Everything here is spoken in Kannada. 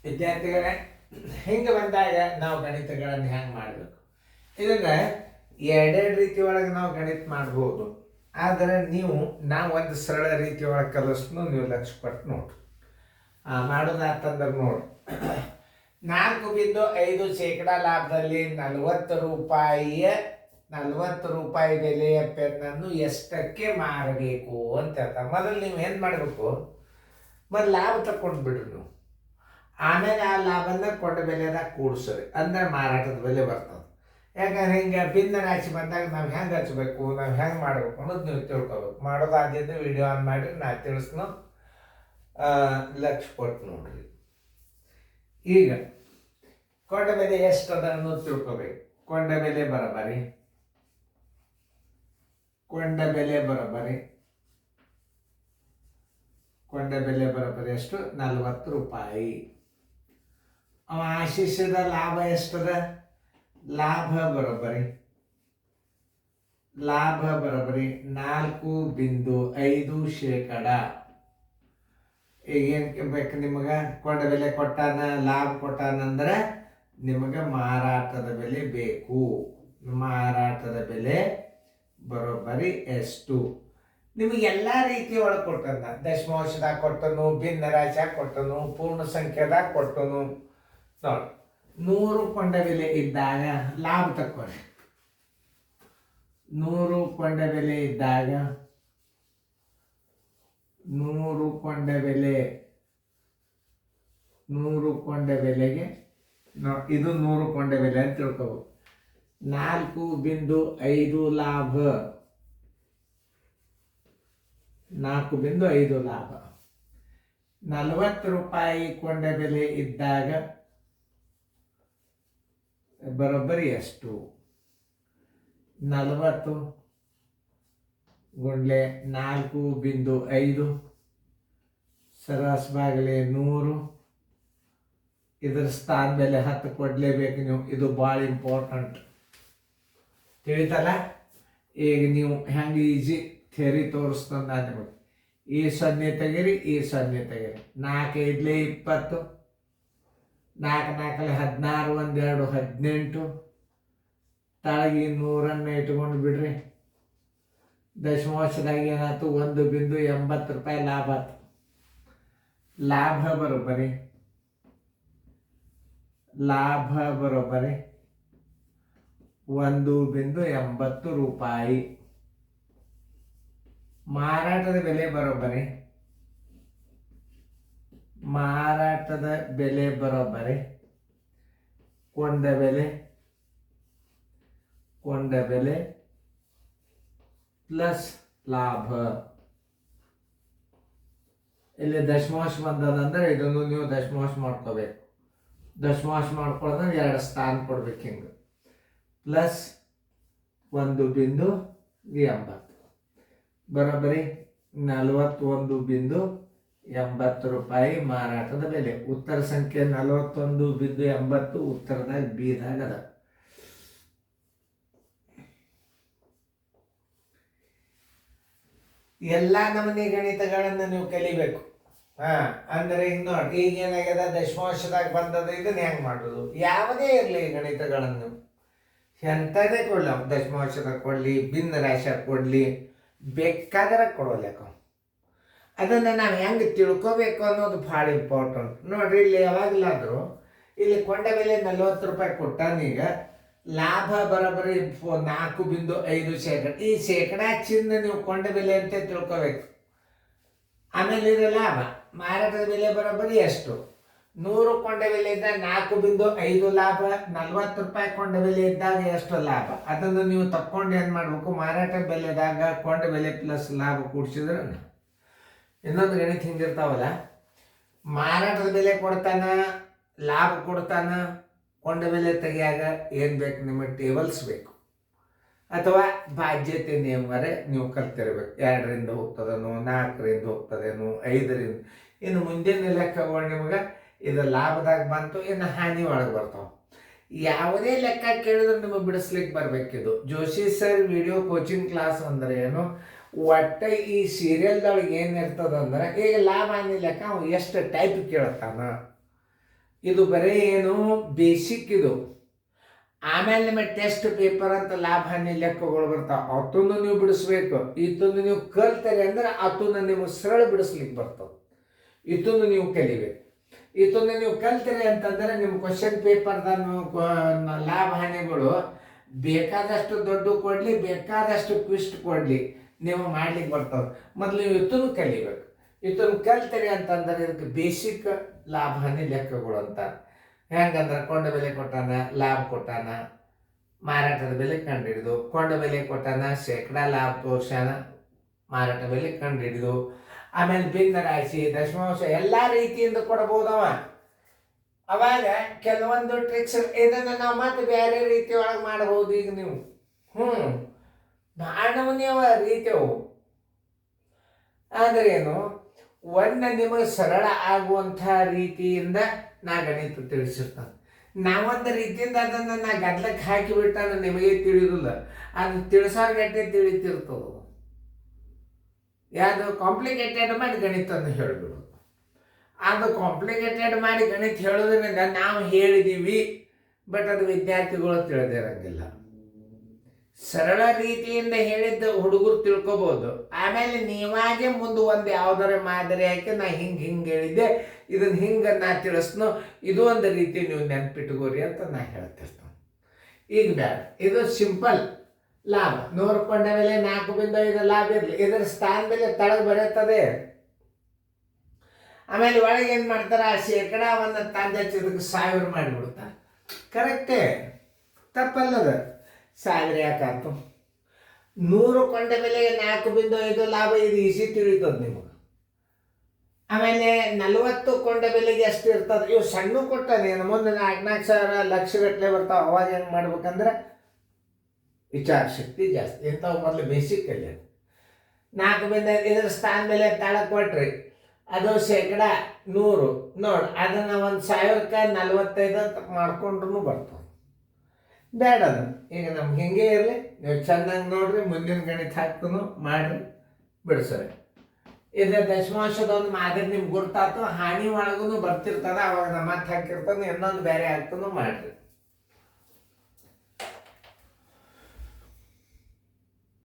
ವಿದ್ಯಾರ್ಥಿಗಳೇ, ಹಿಂಗೆ ಬಂದಾಗ ನಾವು ಗಣಿತಗಳನ್ನು ಹೆಂಗೆ ಮಾಡಬೇಕು? ಇದನ್ನು ಎರಡೆರಡು ರೀತಿ ಒಳಗೆ ನಾವು ಗಣಿತ ಮಾಡ್ಬೋದು. ಆದರೆ ನಾವು ಒಂದು ಸರಳ ರೀತಿ ಒಳಗೆ ಕಲಿಸ್ನು, ನೀವು ಲಕ್ಷ ಕೊಟ್ಟು ನೋಡ್ರಿ. ಮಾಡೋದಾತಂದ್ರೆ ನೋಡಿ, 4.5% ಲಾಭದಲ್ಲಿ 40 ರೂಪಾಯಿ ಬೆಲೆಯ ಪೆನ್ನನ್ನು ಎಷ್ಟಕ್ಕೆ ಮಾರಬೇಕು ಅಂತ ಹೇಳ್ತಾರೆ. ಮೊದಲು ನೀವು ಏನು ಮಾಡಬೇಕು? ಮೊದಲು ಲಾಭ ತಗೊಂಡು ಬಿಡ್ರಿ ನೀವು. ಆಮೇಲೆ ಆ ಲಾಭನ ಕೊಂಡ ಬೆಲೆದಾಗ ಕೂಡಿಸ್ರಿ, ಅಂದ್ರೆ ಮಾರಾಟದ ಬೆಲೆ ಬರ್ತದೆ. ಯಾಕಂದ್ರೆ ಹಿಂಗೆ ಭಿನ್ನ ರಾಶಿ ಬಂದಾಗ ನಾವು ಹೆಂಗೆ ಹಚ್ಬೇಕು, ನಾವು ಹೆಂಗೆ ಮಾಡಬೇಕು ಅನ್ನೋದು ನೀವು ತಿಳ್ಕೊಬೇಕು. ಮಾಡೋದಾಗಿದ್ದು ವಿಡಿಯೋ ಆನ್ ಮಾಡಿ ನಾ ತಿಳಿಸ್ನು, ಲಕ್ಷ ಕೊಟ್ಟು ನೋಡ್ರಿ. ಈಗ ಕೊಂಡ ಬೆಲೆ ಎಷ್ಟದ ಅನ್ನೋದು ತಿಳ್ಕೊಬೇಕು. ಕೊಂಡ ಬೆಲೆ ಬರೋಬ್ಬರಿ ಎಷ್ಟು? 40 ರೂಪಾಯಿ. ಅವ ಆಶಿಸಿದ ಲಾಭ ಎಷ್ಟದ? ಲಾಭ ಬರೋಬ್ಬರಿ 4.5%. ಈಗ ಏನು ಬೇಕು ನಿಮಗೆ? ಕೊಂಡ ಬೆಲೆ ಕೊಟ್ಟಾನ, ಲಾಭ ಕೊಟ್ಟಾನಂದ್ರೆ ನಿಮಗೆ ಮಾರಾಟದ ಬೆಲೆ ಬೇಕು. ಮಾರಾಟದ ಬೆಲೆ ಬರೋಬ್ಬರಿ ಎಷ್ಟು? ನಿಮಗೆಲ್ಲ ರೀತಿ ಒಳಗೆ ಕೊಟ್ಟನ. ದಶಮಾಂಶದಾಗ ಕೊಟ್ಟನು, ಭಿನ್ನ ರಾಶಿಯಾಗ ಕೊಟ್ಟನು, ಪೂರ್ಣ ಸಂಖ್ಯೆದಾಗ ಕೊಟ್ಟನು. ನೋಡಿ, 100 ಕೊಂಡ ಬೆಲೆ ಇದ್ದಾಗ ಲಾಭ ತಕ್ಕೊಳ್ಳಿ. 100 ಕೊಂಡ ಬೆಲೆ ಇದ್ದಾಗ 100 ಕೊಂಡ ಬೆಲೆಗೆ ಇದು 100 ಕೊಂಡ ಬೆಲೆ ಅಂತ ತಿಳ್ಕೊಬೇಕು. 4.5 ಲಾಭ, 4.5 ಲಾಭ. 40 ರೂಪಾಯಿ ಕೊಂಡ ಬೆಲೆ ಇದ್ದಾಗ ಬರೋಬ್ಬರಿ ಎಷ್ಟು? 40 ಗುಂಡ್ಲೆ 4.5 ಸರಾಸ ಬಾಗಲೆ 100. ಇದರ ಸ್ಥಾನ ಬೆಲೆ 10 ಕೊಡಲೇಬೇಕು ನೀವು. ಇದು ಭಾಳ ಇಂಪಾರ್ಟೆಂಟ್, ತಿಳಿತಲ್ಲ? ಈಗ ನೀವು ಹೆಂಗೆ ಈಜಿ ಥಿಯರಿ ತೋರಿಸ್ತಂದ ನಿಮಗೆ. ಈ 0 ತೆಗೀರಿ, ಈ 0 ತೆಗೀರಿ. 4 5 20, 4 4 16, 1 2 18. ತಳಗಿ 100 ಇಟ್ಕೊಂಡು ಬಿಡ್ರಿ. ದಶಮಾಂಶದಾಗ ಏನಾಯ್ತು? 1.80 ರೂಪಾಯಿ ಲಾಭ ಆಯ್ತು. ಲಾಭ ಬರೋಬ್ಬರಿ 1.80 ರೂಪಾಯಿ. ಮಾರಾಟದ ಬೆಲೆ ಬರೋಬ್ಬರಿ ಕೊಂಡ ಬೆಲೆ ಪ್ಲಸ್ ಲಾಭ. ಇಲ್ಲಿ ದಶಮಾಂಶ ಬಂದದಂದ್ರೆ ಇದನ್ನು ನೀವು ದಶಮಾಂಶ ಮಾಡ್ಕೋಬೇಕು. ದಶಮಾಂಶ ಮಾಡ್ಕೊಳ್ಳೋದ್ರೆ 2 ಸ್ಥಾನ ಕೊಡ್ಬೇಕು. ಹಿಂಗೆ ಪ್ಲಸ್ 1.80 ಬರೋಬ್ಬರಿ 41.80 ರೂಪಾಯಿ ಮಾರಾಟದ ಬೆಲೆ. ಉತ್ತರ ಸಂಖ್ಯೆ 41.80 ಉತ್ತರದಾಗ ಬೀದಾಗ ಅದ. ಎಲ್ಲ ನಮೂನಿ ಗಣಿತಗಳನ್ನು ನೀವು ಕಲಿಬೇಕು. ಅಂದ್ರೆ ಈಗ ನೋಡಿ, ಈಗ ಏನಾಗ್ಯದ? ದಶಮಾಂಶದಾಗ ಬಂದದ. ಇದನ್ನ ಹೆಂಗೆ ಮಾಡೋದು? ಯಾವುದೇ ಇರಲಿ ಗಣಿತಗಳನ್ನು ಎಂಥದೇ ಕೊಡಲಿ, ದಶಮಾಂಶದಾಗ ಕೊಡಲಿ, ಭಿನ್ನ ರಾಶಿಯಾಗ ಕೊಡಲಿ, ಬೇಕಾದ್ರೆ ಕೊಡೋಲ್ಯಾಕ. ಅದನ್ನು ನಾವು ಹೆಂಗೆ ತಿಳ್ಕೊಬೇಕು ಅನ್ನೋದು ಭಾಳ ಇಂಪಾರ್ಟೆಂಟ್. ನೋಡ್ರಿ, ಇಲ್ಲಿ ಯಾವಾಗಲಾದರೂ ಇಲ್ಲಿ ಕೊಂಡ ಬೆಲೆ 40 ರೂಪಾಯಿ ಕೊಟ್ಟಾನೀಗ. ಲಾಭ ಬರೋಬ್ಬರಿ 4.5%. ಈ ಶೇಕಡ ಚಿನ್ನ ನೀವು ಕೊಂಡ ಬೆಲೆ ಅಂತ ತಿಳ್ಕೊಬೇಕು. ಆಮೇಲೆ ಇದು ಲಾಭ. ಮಾರಾಟದ ಬೆಲೆ ಬರೋಬ್ಬರಿ ಎಷ್ಟು? 100 ಕೊಂಡ ಬೆಲೆ ಇದ್ದಾಗ 4.5 ಲಾಭ. 40 ರೂಪಾಯಿ ಕೊಂಡ ಬೆಲೆ ಇದ್ದಾಗ ಎಷ್ಟು ಲಾಭ? ಅದನ್ನು ನೀವು ತಕ್ಕೊಂಡು ಏನು ಮಾಡಬೇಕು? ಮಾರಾಟ ಬೆಲೆದಾಗ ಕೊಂಡ ಬೆಲೆ ಪ್ಲಸ್ ಲಾಭ ಕೂಡಿಸಿದ್ರೆ ಇನ್ನೊಂದು ಗಣಿತ ಹಿಂಗಿರ್ತಾವಲ್ಲ. ಮಾರಾಟದ ಬೆಲೆ ಕೊಡ್ತಾನ, ಲಾಭ ಕೊಡ್ತಾನ, ಕೊಂಡ ಬೆಲೆ ತೆಗಿಯಾಗ ಏನು ಬೇಕು? ನಿಮಗೆ ಟೇಬಲ್ಸ್ ಬೇಕು, ಅಥವಾ ಬಾಧ್ಯತೆ ನಿಯಮವರೆ ನೀವು ಕಲ್ತಿರ್ಬೇಕು. 2ರಿಂದ ಹೋಗ್ತದೇನೋ, 4ರಿಂದ ಹೋಗ್ತದೇನೋ, 5ರಿಂದ. ಇನ್ನು ಮುಂದಿನ ಲೆಕ್ಕಗಳು ನಿಮಗೆ ಇದು ಲಾಭದಾಗ ಬಂತು, ಇನ್ನು ಹಾನಿ ಒಳಗೆ ಬರ್ತಾವೆ. ಯಾವುದೇ ಲೆಕ್ಕ ಕೇಳಿದ್ರೆ ನಿಮಗೆ ಬಿಡಿಸ್ಲಿಕ್ಕೆ ಬರಬೇಕಿದು. Joshi sir video coaching class ಅಂದರೆ ಏನು? ಒಟ್ಟು ಈ ಸೀರಿಯಲ್ದೊಳಗೆ ಏನಿರ್ತದಂದ್ರೆ ಈಗ ಲಾಭ ಹಾನಿ ಲೆಕ್ಕ ಅವ ಎಷ್ಟು ಟೈಪ್ ಕೇಳ್ತಾನ. ಇದು ಬರೀ ಏನು ಬೇಸಿಕ್ ಇದು. ಆಮೇಲೆ ನಿಮಗೆ ಟೆಸ್ಟ್ ಪೇಪರ್ ಅಂತ ಲಾಭ ಹಾನಿ ಲೆಕ್ಕಗಳು ಬರ್ತಾವೆ, ಅತನ್ನು ನೀವು ಬಿಡಿಸ್ಬೇಕು. ಇದನ್ನು ನೀವು ಕಲ್ತಾರೆ ಅಂದ್ರೆ ಅದನ್ನು ನಿಮಗೆ ಸರಳ ಬಿಡಿಸ್ಲಿಕ್ಕೆ ಬರ್ತದೆ. ಇದನ್ನು ನೀವು ಕಲಿಬೇಕು. ಇದನ್ನು ನೀವು ಕಲ್ತೀರಿ ಅಂತಂದರೆ ನಿಮ್ಮ ಕ್ವಶನ್ ಪೇಪರ್ದ ಲಾಭ ಹಾನಿಗಳು ಬೇಕಾದಷ್ಟು ದೊಡ್ಡ ಕೊಡಲಿ, ಬೇಕಾದಷ್ಟು ಕ್ವಿಸ್ಟ್ ಕೊಡಲಿ, ನೀವು ಮಾಡ್ಲಿಕ್ಕೆ ಬರ್ತವೆ. ಮೊದಲು ನೀವು ಇದನ್ನು ಕಲಿಬೇಕು. ಇದನ್ನು ಕಲ್ತೀರಿ ಅಂತಂದರೆ ಇದಕ್ಕೆ ಬೇಸಿಕ್ ಲಾಭ ಹಾನಿ ಲೆಕ್ಕಗಳು ಅಂತ. ಹೆಂಗಂದ್ರೆ ಕೊಂಡ ಬೆಲೆ ಕೊಟ್ಟಾನ, ಲಾಭ ಕೊಟ್ಟಾನ, ಮಾರಾಟದ ಬೆಲೆ ಕಂಡುಹಿಡಿದು, ಕೊಂಡ ಬೆಲೆ ಕೊಟ್ಟಾನ, ಶೇಕಡಾ ಲಾಭ ತೋರ್ಸಾನ, ಮಾರಾಟ ಬೆಲೆ ಕಂಡುಹಿಡಿದು, ಆಮೇಲೆ ಭಿನ್ನ ರಾಶಿ, ದಶಮಾಂಶ ಎಲ್ಲ ರೀತಿಯಿಂದ ಕೊಡಬಹುದವ. ಅವಾಗ ಕೆಲವೊಂದು ಟ್ರಿಕ್ಸ್ ಇದನ್ನು ನಾವು ಮತ್ತೆ ಬೇರೆ ರೀತಿ ಒಳಗೆ ಮಾಡಬಹುದು. ಈಗ ನೀವು ಭಾಳವನ್ಯವ ರೀತಿಯವು ಆದರೆ ಏನು ಒಂದು ನಿಮಗೆ ಸರಳ ಆಗುವಂಥ ರೀತಿಯಿಂದ ನಾ ಗಣಿತ ತಿಳಿಸಿರ್ತಾನೆ. ನಾವೊಂದು ರೀತಿಯಿಂದ ಅದನ್ನು ನಾ ಗದ್ಲಕ್ಕೆ ಹಾಕಿಬಿಟ್ಟಾನ ನಿಮಗೆ ತಿಳಿಯೋದಿಲ್ಲ, ಅದು ತಿಳಿಸೋರ್ಗಟ್ಟೆ ತಿಳಿತಿರ್ತದೆ. ಯಾವುದು ಕಾಂಪ್ಲಿಕೇಟೆಡ್ ಮಾಡಿ ಗಣಿತವನ್ನು ಹೇಳಿಬಿಡು. ಅದು ಕಾಂಪ್ಲಿಕೇಟೆಡ್ ಮಾಡಿ ಗಣಿತ ಹೇಳೋದ್ರಿಂದ ನಾವು ಹೇಳಿದ್ದೀವಿ, ಬಟ್ ಅದು ವಿದ್ಯಾರ್ಥಿಗಳು ತಿಳಿದಿರಂಗಿಲ್ಲ. ಸರಳ ರೀತಿಯಿಂದ ಹೇಳಿದ್ದು ಹುಡುಗರು ತಿಳ್ಕೊಬೋದು. ಆಮೇಲೆ ನೀವಾಗೆ ಮುಂದೆ ಒಂದು ಯಾವುದರ ಮಾದರಿ ಹಾಕಿ ನಾ ಹಿಂಗೆ ಹೇಳಿದ್ದೆ, ಇದನ್ನು ಹಿಂಗೆ ನಾ ತಿಳಿಸ್ನೋ, ಇದು ಒಂದು ರೀತಿ ನೀವು ನೆನ್ಪಿಟ್ಕೋರಿ ಅಂತ ನಾ ಹೇಳ್ತಿರ್ತಾನೆ. ಈಗ ಬೇಡ, ಇದು ಸಿಂಪಲ್ ಲಾಭ. 100 ಕೊಂಡ ಮೇಲೆ 4 ಬಿಂದು 5 ಲಾಭ ಇರಲಿ, ಇದರ ಸ್ಥಾನ ಬೆಲೆ ತಳಗೆ ಬರುತ್ತದೆ. ಆಮೇಲೆ ಒಳಗೆ ಏನು ಮಾಡ್ತಾರೆ, ಆ ಶೇಕಡಾವನ್ನು ತಂದೆ ಇದಕ್ಕೆ 1000 ಮಾಡಿಬಿಡ್ತಾರೆ. ಕರೆಕ್ಟೇ, ತಪ್ಪಲ್ಲದ. 1000 ಯಾಕಾಯ್ತು? 100 ಕೊಂಡ ಬೆಲೆಗೆ 4 ಬಿಂದು 5 ಲಾಭ, ಇದು ಈಸಿ ತಿಳಿತದೆ ನಿಮಗೆ. ಆಮೇಲೆ 40 ಕೊಂಡ ಬೆಲೆಗೆ ಎಷ್ಟು ಇರ್ತದೆ, ಇವು ಸಣ್ಣ ಕೊಟ್ಟಾನೆ. ಮುಂದೆ 4,000 ಲಕ್ಷಗಟ್ಟಲೆ ಬರ್ತಾವೆ. ಅವಾಗ ಏನು ಮಾಡ್ಬೇಕಂದ್ರೆ ವಿಚಾರ ಶಕ್ತಿ ಜಾಸ್ತಿ. ಇಂಥವು ಮೊದಲು ಬೇಸಿಕ್ ಅಲ್ಲಿ 4 ಬಿಂದು 5 ಇದರ ಸ್ಥಾನ ಬೆಲೆ ತಳಕ್ಕೆ ಕೊಟ್ರಿ, ಅದು ಶೇಕಡಾ 100 ನೋಡಿ, ಅದನ್ನು 1,000ಕ್ಕೆ 45 ಅಂತ ಮಾಡ್ಕೊಂಡ್ರು ಬರ್ತದೆ. ಬೇಡ ಅದು. ಈಗ ನಮ್ಗೆ ಹಿಂಗೆ ಇರಲಿ, ನೀವು ಚೆನ್ನಾಗಿ ನೋಡ್ರಿ, ಮುಂದಿನ ಗಣಿತ ಹಾಕ್ತನು ಮಾಡ್ರಿ, ಬಿಡಿಸ್ರಿ. ಇದು ದಶಮಾಂಶದ ಒಂದು ಮಾದರಿ ನಿಮ್ಗೆ ಗುರ್ತಾತು, ಹಾನಿ ಒಳಗೂ ಬರ್ತಿರ್ತದ. ಅವಾಗ ನಮ್ಮ ಮತ್ತೆ ಹಾಕಿರ್ತಾನೆ, ಇನ್ನೊಂದು ಬೇರೆ ಹಾಕ್ತನು ಮಾಡ್ರಿ.